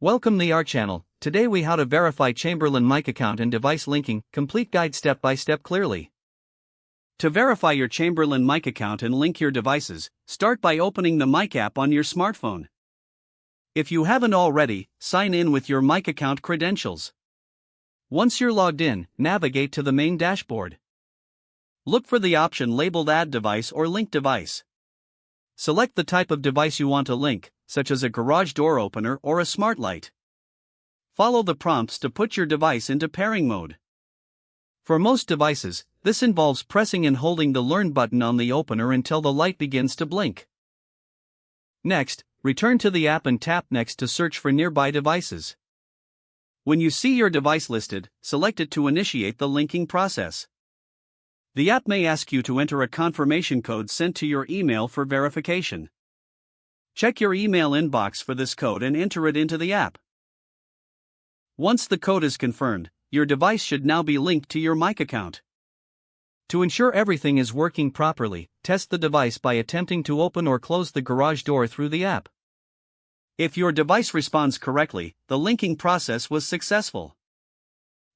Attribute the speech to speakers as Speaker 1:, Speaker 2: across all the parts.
Speaker 1: Welcome to our channel. Today we how to verify Chamberlain MyQ account and device linking, complete guide step by step clearly. To verify your Chamberlain MyQ account and link your devices, start by opening the MyQ app on your smartphone. If you haven't already, sign in with your MyQ account credentials. Once you're logged in, navigate to the main dashboard. Look for the option labeled Add Device or Link Device. Select the type of device you want to link, such as a garage door opener or a smart light. Follow the prompts to put your device into pairing mode. For most devices, this involves pressing and holding the Learn button on the opener until the light begins to blink. Next, return to the app and tap Next to search for nearby devices. When you see your device listed, select it to initiate the linking process. The app may ask you to enter a confirmation code sent to your email for verification. Check your email inbox for this code and enter it into the app. Once the code is confirmed, your device should now be linked to your MyQ account. To ensure everything is working properly, test the device by attempting to open or close the garage door through the app. If your device responds correctly, the linking process was successful.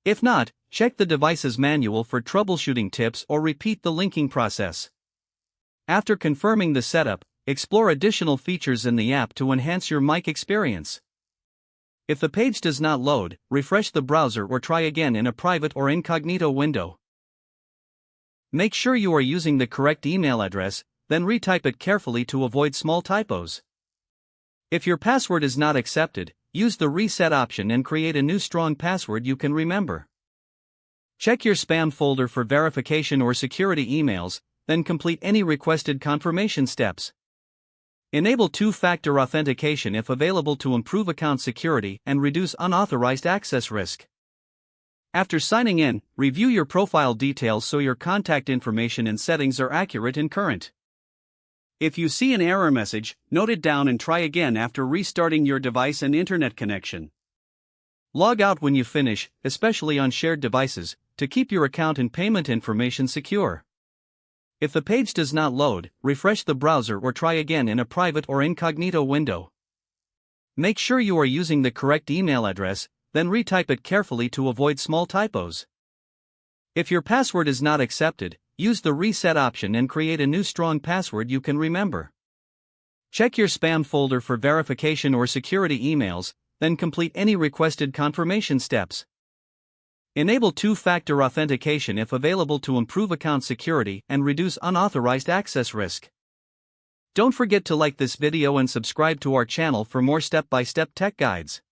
Speaker 1: If not, check the device's manual for troubleshooting tips or repeat the linking process. After confirming the setup, explore additional features in the app to enhance your MyQ experience. If the page does not load, refresh the browser or try again in a private or incognito window. Make sure you are using the correct email address, then retype it carefully to avoid small typos. If your password is not accepted, use the reset option and create a new strong password you can remember. Check your spam folder for verification or security emails, then complete any requested confirmation steps. Enable two-factor authentication if available to improve account security and reduce unauthorized access risk. After signing in, review your profile details so your contact information and settings are accurate and current. If you see an error message, note it down and try again after restarting your device and internet connection. Log out when you finish, especially on shared devices, to keep your account and payment information secure. If the page does not load, refresh the browser or try again in a private or incognito window. Make sure you are using the correct email address, then retype it carefully to avoid small typos. If your password is not accepted, use the reset option and create a new strong password you can remember. Check your spam folder for verification or security emails, then complete any requested confirmation steps. Enable two-factor authentication if available to improve account security and reduce unauthorized access risk. Don't forget to like this video and subscribe to our channel for more step-by-step tech guides.